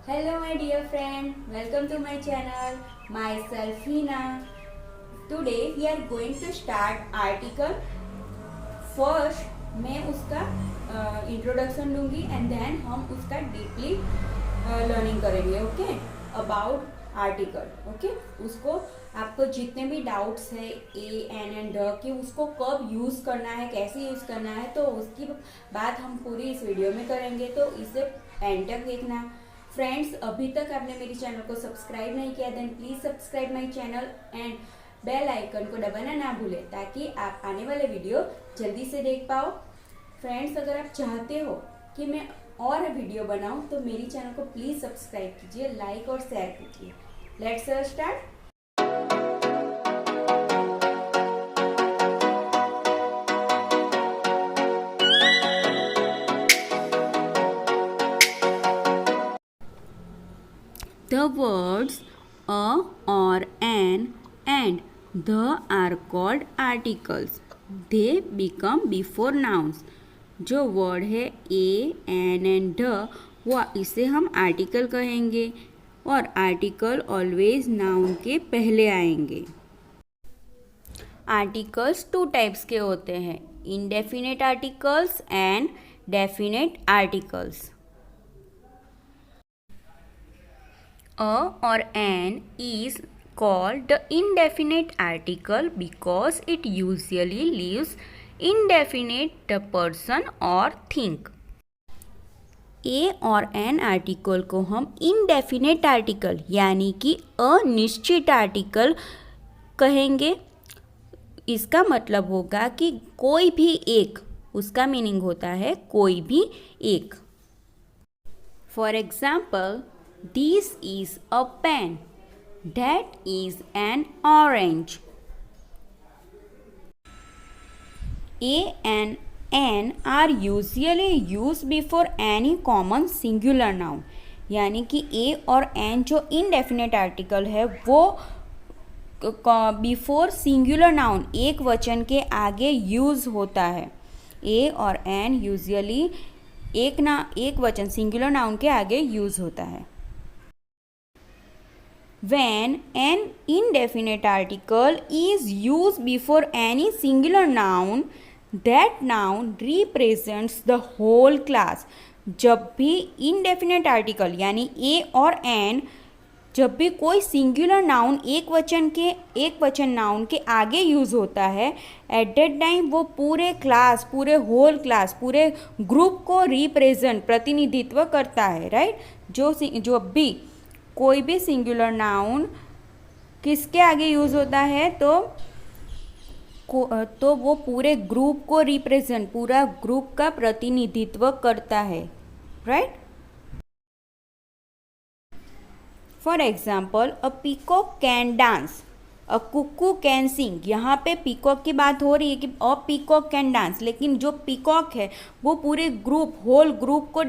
Hello my dear friend, welcome to my channel. Myself Hina. Today we are going to start article. First मैं उसका introduction दूंगी and then हम उसका deeply learning करेंगे. Okay, about article. Okay, उसको आपको जितने भी डाउट्स है ए एन एंड द कि उसको कब यूज़ करना है, कैसे यूज़ करना है, तो उसकी बात हम पूरी इस वीडियो में करेंगे. तो इसे एंड तक देखना. फ्रेंड्स, अभी तक आपने मेरी चैनल को सब्सक्राइब नहीं किया then please subscribe my channel and bell icon को दबाना ना भूलें ताकि आप आने वाले वीडियो जल्दी से देख पाओ. फ्रेंड्स, अगर आप चाहते हो कि मैं और वीडियो बनाऊं तो मेरी चैनल को प्लीज सब्सक्राइब कीजिए, लाइक और शेयर कीजिए. Let's start. The words a or an and the are called articles. They become before nouns. जो वर्ड है ए एन एंड द वो इसे हम आर्टिकल कहेंगे और आर्टिकल ऑलवेज नाउन के पहले आएंगे. आर्टिकल्स टू टाइप्स के होते हैं, indefinite articles and definite articles. A or an is called the indefinite article because it usually leaves indefinite the person or thing. A और an आर्टिकल को हम indefinite article यानी कि अनिश्चित आर्टिकल कहेंगे. इसका मतलब होगा कि कोई भी एक, उसका मीनिंग होता है कोई भी एक. For example, this is a pen. That is an orange. A and an are usually used before any common singular noun. यानी कि a और an जो indefinite article है वो बिफोर सिंगुलर नाउन एक वचन के आगे यूज होता है. a और an यूजुअली एक वचन सिंगुलर नाउन के आगे यूज होता है. When an indefinite article is used before any singular noun, that noun represents the whole class. जब भी indefinite article यानी a और an जब भी कोई सिंगुलर नाउन एक वचन नाउन के आगे यूज होता है, एट दैट टाइम वो पूरे क्लास, पूरे होल क्लास, पूरे ग्रुप को रिप्रेजेंट प्रतिनिधित्व करता है. राइट, जो भी कोई भी सिंगुलर नाउन किसके आगे यूज होता है तो वो पूरे ग्रुप को रिप्रेजेंट, पूरा ग्रुप का प्रतिनिधित्व करता है. Right. For example, a peacock can dance, a cuckoo can sing. यहाँ पे पीकॉक की बात हो रही है कि अ पीकॉक कैन डांस, लेकिन जो पीकॉक है वो पूरे ग्रुप, होल ग्रुप को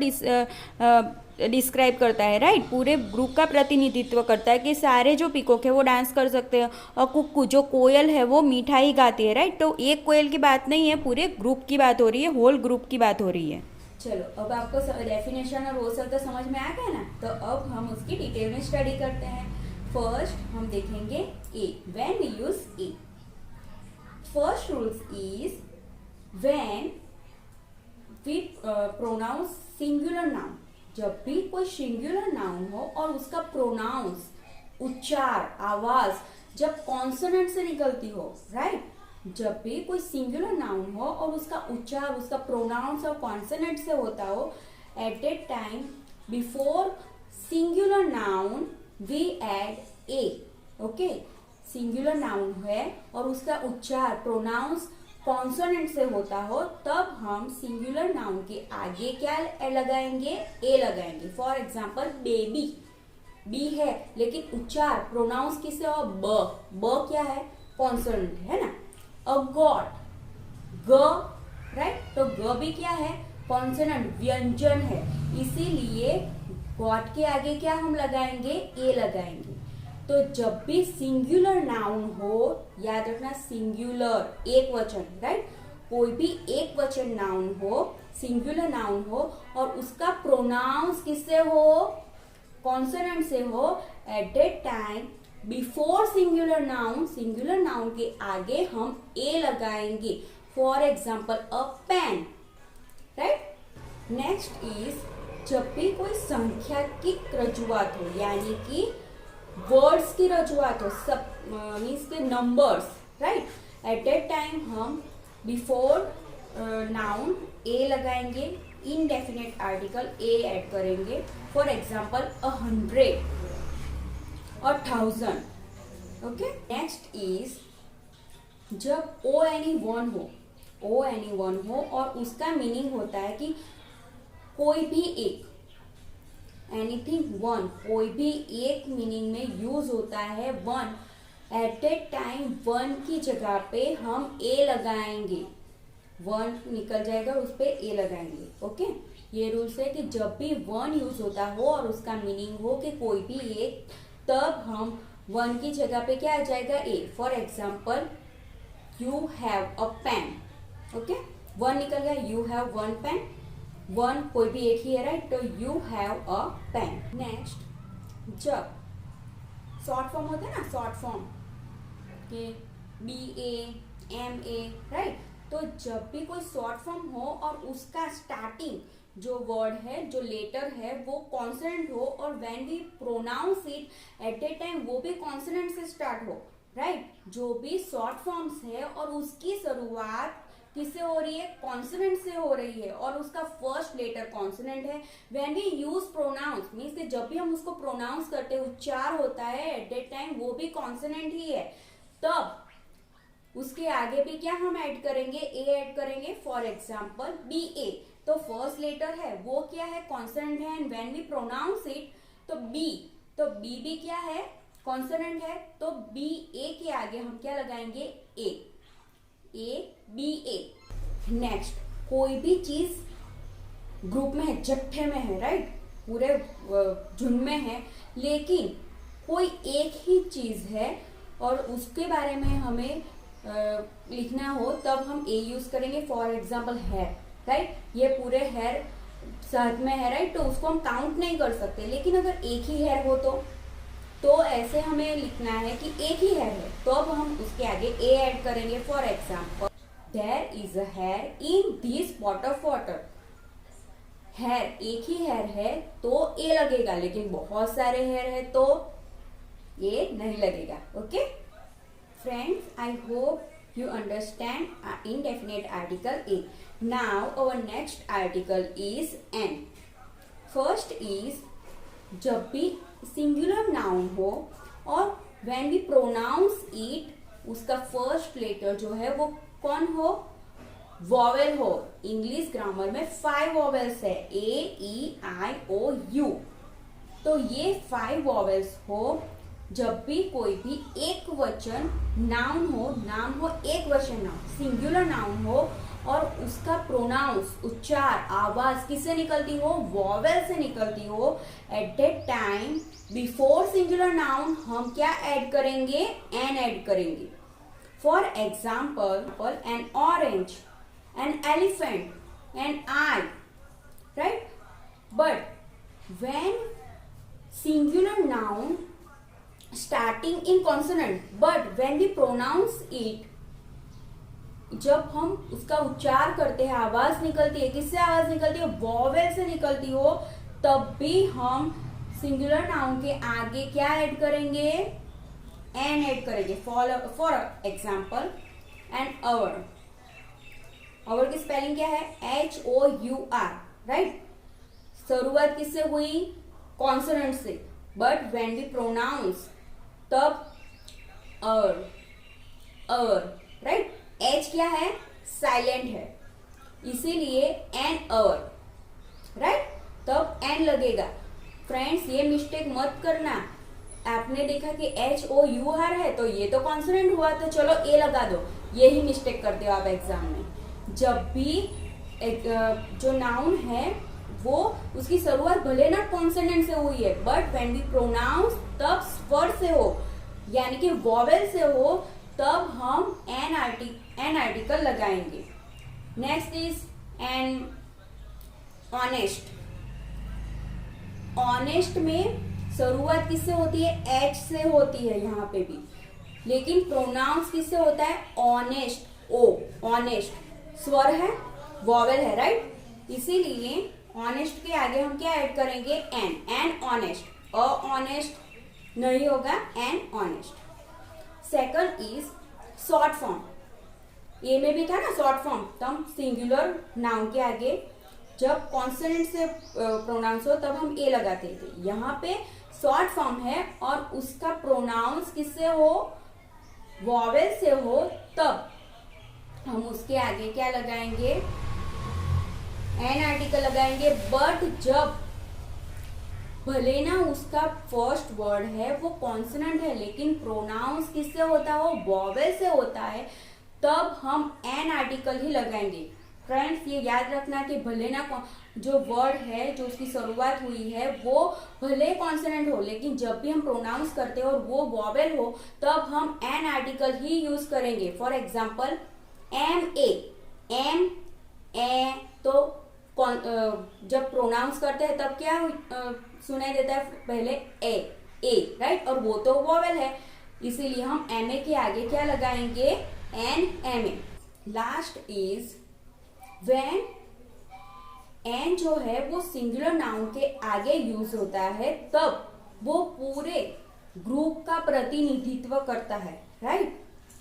डिस्क्राइब करता है. राइट, पूरे ग्रुप का प्रतिनिधित्व करता है कि सारे जो पीकॉक है वो डांस कर सकते हैं. और कुक्कू जो कोयल है वो मिठाई गाती है. राइट, तो एक कोयल की बात नहीं है, पूरे ग्रुप की बात हो रही है, होल ग्रुप की बात हो रही है. चलो, अब आपको डेफिनेशन और वो सब तो समझ में आ गया ना, तो अब हम उसकी डिटेल में स्टडी करते हैं. फर्स्ट हम देखेंगे a. When we use a, first rules is when we pronounce singular noun. जब भी कोई सिंगुलर नाउन हो और उसका प्रोनाउंस, उच्चार, आवाज जब कॉन्सोनेंट से निकलती हो. राइट, जब भी कोई सिंगुलर नाउन हो और उसका उच्चार, उसका प्रोनाउंस और कॉन्सोनेंट से होता हो, at that time before singular noun we add a. Okay, singular noun है और उसका उच्चार, प्रोनाउंस कॉन्सोनेंट से होता हो, तब हम सिंगुलर नाउन के आगे क्या लगाएंगे? ए लगाएंगे. फॉर एग्जाम्पल, बेबी, बी है लेकिन उच्चार, प्रोनाउंस किससे हो? ब क्या है? कॉन्सोनेंट है ना. अ गॉड, ग. राइट, तो ग भी क्या है? कॉन्सोनेंट, व्यंजन है. इसीलिए गॉड के आगे क्या हम लगाएंगे? ए लगाएंगे. तो जब भी सिंगुलर नाउन हो, याद रखना सिंगुलर, एक वचन. राइट, कोई भी एक वचन नाउन हो, सिंगुलर नाउन हो और उसका प्रोनाउंस किससे हो? कॉन्सोनेंट से हो, at that time before singular noun के आगे हम ए लगाएंगे. For example a pen, right. Next is जब भी कोई सांख्यिक रजुआत हो, यानी कि वर्ड्स की रजुआत हो, सब मीन्स के numbers, right. Eight that time हम बिफोर नाउन ए लगाएंगे, इनडेफिनेट आर्टिकल ए ऐड करेंगे. फॉर एग्जाम्पल 100 और 1000. ओके. नेक्स्ट इज जब ONE1 हो और उसका मीनिंग होता है कि कोई भी एक, एनीथिंग वन, कोई भी एक मीनिंग में यूज होता है one. Eight that time one की जगह पे हम ए लगाएंगे. वन निकल जाएगा, उस पे ए लगाएंगे. ओके. ये रूल्स है कि जब भी वन यूज होता हो और उसका मीनिंग हो कि कोई भी एक, तब हम वन की जगह पे क्या आ जाएगा, a. For example you have a pen. Okay. One निकल गया, you have one pen. One कोई भी एक ही है, राइट. तो you have a pen. Next जब शॉर्ट फॉर्म होता है ना, शॉर्ट फॉर्म के BA, MA, राइट. तो जब भी कोई शॉर्ट फॉर्म हो और उसका स्टार्टिंग जो वर्ड है, जो लेटर है, वो कॉन्सोनेंट हो और when we pronounce it at that time वो भी कॉन्सोनेंट से स्टार्ट हो, राइट. जो भी शॉर्ट फॉर्म्स है और उसकी शुरुआत किससे हो रही है, कॉन्सोनेंट से हो रही है और उसका फर्स्ट लेटर कॉन्सोनेंट है. When we use pronounce means कि जब भी हम उसको प्रोनाउंस करते हैं, उच्चार होता है, एट दैट टाइम वो भी कॉन्सोनेंट ही है. तब उसके आगे भी क्या हम ऐड करेंगे, ए ऐड करेंगे. फॉर एग्जाम्पल BA, तो फर्स्ट लेटर है वो क्या है, कॉन्सोनेंट है. And when we pronounce it तो B भी क्या है, कॉन्सोनेंट है. तो BA के आगे हम क्या लगाएंगे, BA. नेक्स्ट कोई भी चीज ग्रुप में है, जट्ठे में है, राइट, पूरे झुंड में है, लेकिन कोई एक ही चीज है और उसके बारे में हमें लिखना हो, तब हम ए यूज करेंगे. For example hair, right. ये पूरे हेयर साथ में है, राइट. तो उसको हम काउंट नहीं कर सकते. लेकिन अगर एक ही हेयर हो तो ऐसे हमें लिखना है कि एक ही हेयर है, तो अब हम उसके आगे ए ऐड करेंगे. For example there is a hair in this pot of water. Hair एक ही हेयर है तो ए लगेगा, लेकिन बहुत सारे हेयर है तो ए नहीं लगेगा. Okay friends, I hope you understand indefinite article A. Now our next article is N. First is जब भी singular noun हो और when we pronounce it, उसका फर्स्ट लेटर जो है वो कौन हो, वॉवेल हो. इंग्लिश ग्रामर में 5 वॉवेल्स है, AEIOU. तो ये 5 वॉवेल्स हो जब भी कोई भी एक वचन नाउन हो, नाम हो एक वचन नाउन, सिंगुलर नाउन हो और उसका प्रोनाउंस, उच्चार, आवाज किससे निकलती हो, वॉवेल से निकलती हो. At that time before singular noun हम क्या ऐड करेंगे, एन ऐड करेंगे. For example an orange, an elephant, an eye, right. But when singular noun starting in consonant, but when we pronounce it, जब हम उसका उच्चार करते हैं, आवाज निकलती है, किससे आवाज निकलती है, वॉवेल से निकलती हो, तब भी हम सिंगुलर नाउन के आगे क्या ऐड करेंगे, एन ऐड करेंगे. For example an hour. Hour की स्पेलिंग क्या है, HOUR, राइट. शुरुआत किससे हुई, कॉन्सोनेंट से. बट व्हेन वी प्रोनाउंस तब राइट. एच क्या है, साइलेंट है, इसीलिए एन अवर, राइट. तब एन लगेगा. फ्रेंड्स ये मिस्टेक मत करना. आपने देखा कि HOUR है तो ये तो कॉन्सोनेंट हुआ, तो चलो ए लगा दो. यही मिस्टेक करते हो आप एग्जाम में. जब भी एक जो नाउन है वो उसकी शुरुआत भले ना कॉन्सोनेंट से हुई है, बट व्हेन वी प्रोनाउंस तब स्वर से हो, यानी कि वॉवेल से हो, तब हम एन आर्टिकल लगाएंगे. Next is an honest. Honest में शुरुआत किससे होती है? एच से होती है यहाँ पे भी, लेकिन प्रोनाउंस किससे होता है? ऑनेस्ट, ओ, ऑनेस्ट स्वर है, वॉवेल है, राइट। इसीलिए ऑनेस्ट के आगे हम क्या ऐड करेंगे? An honest. अ ऑनेस्ट नहीं होगा, an honest. Second is short form. A में भी था ना शॉर्ट फॉर्म, तो हम सिंगुलर नाउन के आगे जब कॉन्सोनेंट से प्रोनाउंस हो तब हम ए लगाते थे। यहाँ पे शॉर्ट फॉर्म है और उसका प्रोनाउंस किससे हो? वॉवेल से हो, तब हम उसके आगे क्या लगाएंगे? एन आर्टिकल लगाएंगे। बट जब भले ना उसका फर्स्ट वर्ड है वो कॉन्सोनेंट है, लेकिन प्रोनाउंस किससे होता है? वो वॉवेल से होता है, तब हम एन आर्टिकल ही लगाएंगे। फ्रेंड्स ये याद रखना कि भले ना जो वर्ड है जो उसकी शुरुआत हुई है वो भले कॉन्सोनेंट हो, लेकिन जब भी हम प्रोनाउंस करते हैं और वो वॉवेल हो तब हम एन आर्टिकल ही यूज करेंगे। फॉर एग्जाम्पल एम ए, तो जब प्रोनाउंस करते हैं तब क्या सुनाई देता है? पहले ए, राइट, और वो तो वॉवेल है, इसीलिए हम एम ए के आगे क्या लगाएंगे? M A. Last is when an जो है वो सिंगुलर नाउन के आगे यूज होता है, तब वो पूरे ग्रुप का प्रतिनिधित्व करता है, राइट।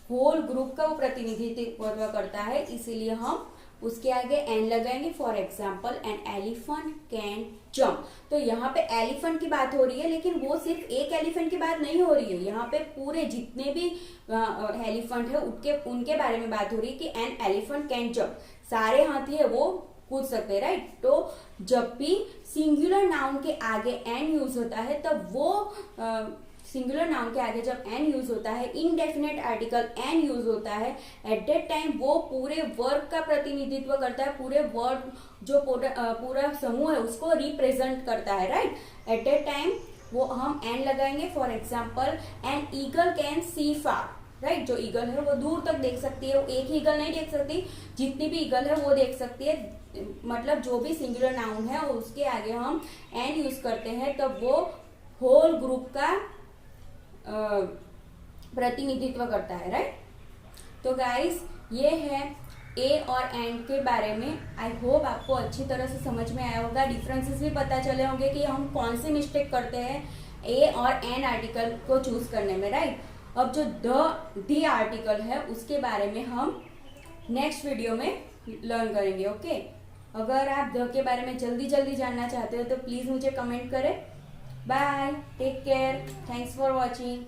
होल ग्रुप का वो प्रतिनिधित्व करता है, इसीलिए हम उसके आगे एन लगाएंगे। For example an elephant can jump. तो यहाँ पे एलिफेंट की बात हो रही है, लेकिन वो सिर्फ एक एलिफेंट की बात नहीं हो रही है, यहाँ पे पूरे जितने भी एलिफेंट है उनके बारे में बात हो रही है कि एन एलिफेंट कैन जम्प। सारे हाथी है वो कूद सकते हैं, राइट। तो जब भी सिंगुलर नाउन के आगे एन यूज होता है तब वो सिंगुलर नाउन के आगे जब एन यूज होता है, इनडेफिनेट आर्टिकल एन यूज होता है, एट दैट टाइम वो पूरे वर्ग का प्रतिनिधित्व करता है, पूरे वर्ग जो पूरा समूह है उसको रिप्रेजेंट करता है, राइट। एट दैट टाइम वो हम एन लगाएंगे। For example an eagle can see far, right. जो ईगल है वो दूर तक देख सकती है, वो एक ही ईगल नहीं देख सकती, जितनी भी ईगल है वो देख सकती है। मतलब जो भी सिंगुलर नाउन है उसके आगे हम एन यूज करते हैं तब वो होल ग्रुप का प्रतिनिधित्व करता है, राइट। तो गाइस ये है ए और एंड के बारे में। आई होप आपको अच्छी तरह से समझ में आया होगा, डिफरेंसेस भी पता चले होंगे कि हम कौन सी मिस्टेक करते हैं ए और एन आर्टिकल को चूज करने में, राइट। अब जो दी आर्टिकल है उसके बारे में हम नेक्स्ट वीडियो में लर्न करेंगे, ओके। अगर आप द के बारे में जल्दी जल्दी जानना चाहते हो तो प्लीज मुझे कमेंट करें। Bye, take care, thanks for watching.